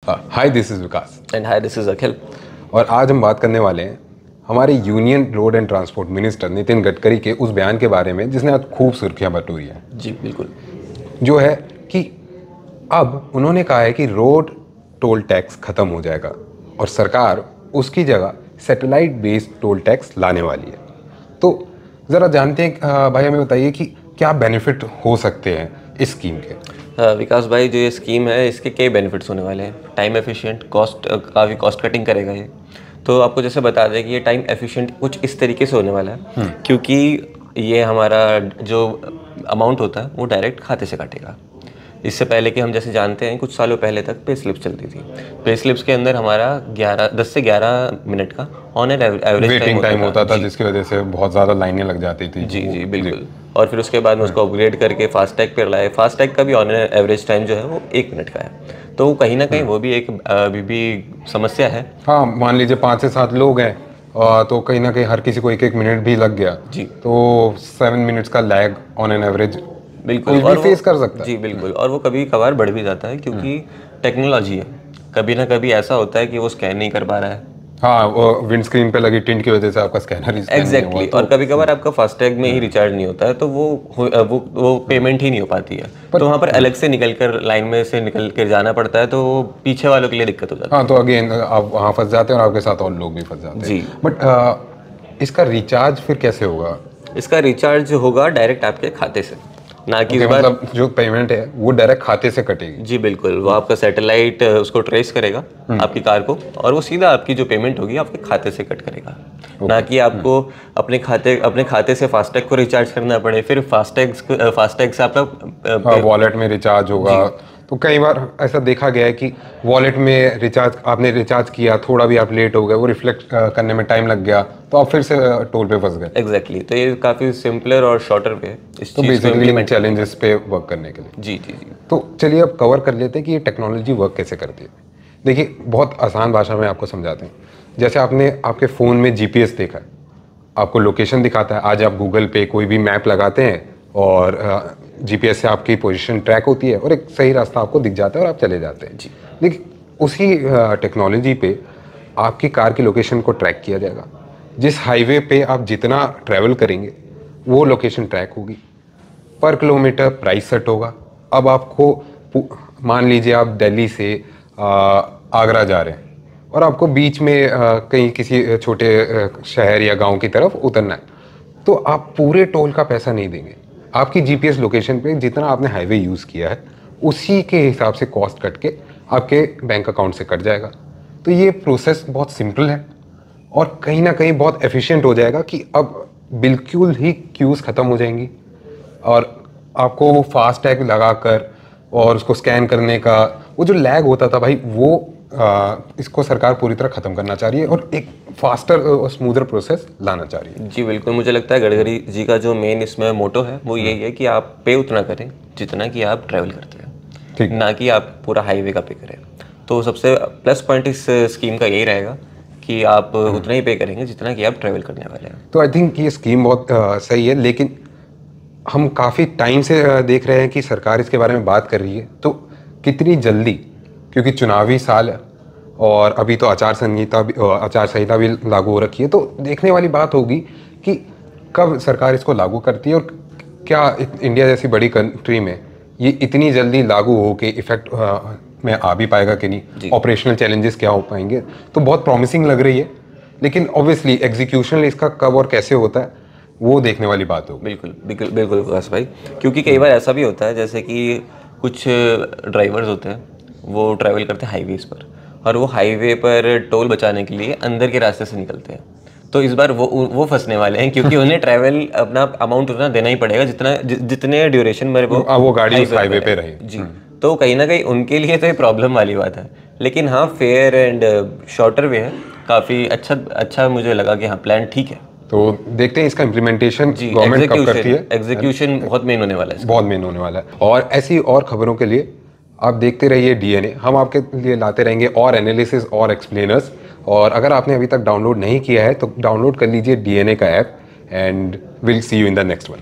Hi, this is Vikas and hi, this is Akhil. और आज हम बात करने वाले हैं हमारे union road and transport minister Nitin Gadkari के उस बयान के बारे में जिसने आज खूब सुर्खियां बटोरी है। जी बिल्कुल। जो है कि अब उन्होंने कहा है कि रोड टोल टैक्स खत्म हो जाएगा और सरकार उसकी जगह सैटेलाइट बेस्ड टोल टैक्स लाने वाली है। तो ज़रा जानते हैं भाई, हमें बताइए कि क्या बेनिफिट हो सकते हैं इस स्कीम के। विकास भाई, जो ये स्कीम है इसके कई बेनिफिट्स होने वाले हैं। टाइम एफिशिएंट, काफ़ी कॉस्ट कटिंग करेगा ये। तो आपको जैसे बता दें कि ये टाइम एफिशिएंट कुछ इस तरीके से होने वाला है क्योंकि ये हमारा जो अमाउंट होता है वो डायरेक्ट खाते से काटेगा। इससे पहले कि हम जैसे जानते हैं कुछ सालों पहले तक पे स्लिप्स चलती थी। पे स्लिप्स के अंदर हमारा 10 से 11 मिनट का on an average waiting time होता था जिसकी वजह से बहुत ज़्यादा लाइनें लग जाती थी। जी बिल्कुल। और फिर उसके बाद में उसको अपग्रेड करके फास्टैग पर लाए। फास्टैग का भी ऑन एन एवरेज टाइम जो है वो 1 मिनट का है। तो कहीं ना कहीं वो भी एक अभी भी समस्या है। हाँ, मान लीजिए 5 से 7 लोग हैं तो कहीं ना कहीं हर किसी को 1-1 मिनट भी लग गया जी, तो 7 मिनट्स का लैग ऑन एन एवरेज बिल्कुल कोई भी फेस कर सकता है। जी बिल्कुल। और वो कभी कभार बढ़ भी जाता है क्योंकि टेक्नोलॉजी है। कभी ना कभी ऐसा होता है कि वो स्कैन नहीं कर पा रहा है। हाँ, वो विंड स्क्रीन पे लगी टिंट की वजह से आपका स्कैनर ही स्कैन नहीं हुआ। और कभी कभार आपका फास्टैग में ही रिचार्ज नहीं होता है तो वो पेमेंट ही नहीं हो पाती है। तो वहाँ पर अलग से निकल कर लाइन में से निकल कर जाना पड़ता है, तो वो पीछे वालों के लिए दिक्कत हो जाती है। हाँ, तो अगेन आप वहाँ फंस जाते हैं और आपके साथ और लोग भी फंस जाते हैं जी। बट इसका रिचार्ज फिर कैसे होगा? इसका रिचार्ज होगा डायरेक्ट आपके खाते से, ना कि इस बार मतलब जो पेमेंट है वो डायरेक्ट खाते से कटेगी। जी बिल्कुल। वो आपका सैटेलाइट उसको ट्रेस करेगा आपकी कार को, और वो सीधा आपकी जो पेमेंट होगी आपके खाते से कट करेगा। ना कि आपको अपने खाते से फास्टैग को रिचार्ज करना पड़े, फिर फास्टैग से आपका वॉलेट में रिचार्ज होगा। तो कई बार ऐसा देखा गया है कि वॉलेट में आपने रिचार्ज किया, थोड़ा भी आप लेट हो गए, वो रिफ्लेक्ट करने में टाइम लग गया तो आप फिर से टोल पे फंस गए। एग्जैक्टली। तो ये काफ़ी सिंपलर और शॉर्टर वे है इस तो बेसिकली चैलेंजेस पे वर्क करने के लिए। जी। तो चलिए अब कवर कर लेते हैं कि ये टेक्नोलॉजी वर्क कैसे करती है। देखिए, बहुत आसान भाषा में आपको समझाते हैं। जैसे आपने आपके फ़ोन में जीपीएस देखा है, आपको लोकेशन दिखाता है। आज आप गूगल पे कोई भी मैप लगाते हैं और जीपीएस से आपकी पोजीशन ट्रैक होती है और एक सही रास्ता आपको दिख जाता है और आप चले जाते हैं। जी। देखिए, उसी टेक्नोलॉजी पे आपकी कार की लोकेशन को ट्रैक किया जाएगा। जिस हाईवे पे आप जितना ट्रैवल करेंगे वो लोकेशन ट्रैक होगी। पर किलोमीटर प्राइस सेट होगा। अब आपको मान लीजिए आप दिल्ली से आगरा जा रहे हैं और आपको बीच में कहीं किसी छोटे शहर या गांव की तरफ उतरना है, तो आप पूरे टोल का पैसा नहीं देंगे। आपकी जीपीएस लोकेशन पे जितना आपने हाईवे यूज़ किया है उसी के हिसाब से कॉस्ट कट के आपके बैंक अकाउंट से कट जाएगा। तो ये प्रोसेस बहुत सिंपल है और कहीं ना कहीं बहुत एफिशिएंट हो जाएगा कि अब बिल्कुल ही क्यूज़ ख़त्म हो जाएंगी और आपको वो फास्ट टैग लगाकर और उसको स्कैन करने का वो जो लैग होता था भाई, वो इसको सरकार पूरी तरह ख़त्म करना चाह रही है और एक फास्टर और स्मूदर प्रोसेस लाना चाह रही है। जी बिल्कुल। मुझे लगता है गडकरी जी का जो मेन इसमें मोटो है वो यही है कि आप पे उतना करें जितना कि आप ट्रैवल करते हैं, ठीक, ना कि आप पूरा हाईवे का पे करें। तो सबसे प्लस पॉइंट इस स्कीम का यही रहेगा कि आप उतना ही पे करेंगे जितना कि आप ट्रैवल करने वाले हैं। तो आई थिंक ये स्कीम बहुत सही है, लेकिन हम काफ़ी टाइम से देख रहे हैं कि सरकार इसके बारे में बात कर रही है। तो कितनी जल्दी, क्योंकि चुनावी साल है और अभी तो आचार संहिता भी लागू हो रखी है, तो देखने वाली बात होगी कि कब सरकार इसको लागू करती है और क्या इंडिया जैसी बड़ी कंट्री में ये इतनी जल्दी लागू हो के इफेक्ट में आ भी पाएगा कि नहीं, ऑपरेशनल चैलेंजेस क्या हो पाएंगे। तो बहुत प्रॉमिसिंग लग रही है, लेकिन ऑब्वियसली एग्जीक्यूशन इसका कब और कैसे होता है वो देखने वाली बात हो। बिल्कुल बिल्कुल बिल्कुल विकास भाई, क्योंकि कई बार ऐसा भी होता है जैसे कि कुछ ड्राइवर्स होते हैं वो ट्रैवल करते हैं हाईवेज पर और वो हाईवे पर टोल बचाने के लिए अंदर के रास्ते से निकलते हैं। तो इस बार वो फंसने वाले हैं क्योंकि उन्हें ट्रैवल अपना अमाउंट उतना देना ही पड़ेगा जितने ड्यूरेशन में वो गाड़ी उस हाईवे पे रहे। जी। तो कहीं ना कहीं उनके लिए तो ये प्रॉब्लम वाली बात है, लेकिन हाँ फेयर एंड शॉर्टर वे है। काफ़ी अच्छा मुझे लगा कि हाँ प्लान ठीक है। तो देखते हैं इसका इम्प्लीमेंटेशन गवर्नमेंट कब करती है। एग्जीक्यूशन बहुत मेन होने वाला है, बहुत मेन होने वाला है। और ऐसी और खबरों के लिए आप देखते रहिए डीएनए। हम आपके लिए लाते रहेंगे और एनालिसिस और एक्सप्लेनर्स। और अगर आपने अभी तक डाउनलोड नहीं किया है तो डाउनलोड कर लीजिए डीएनए का app and will see you in the next one.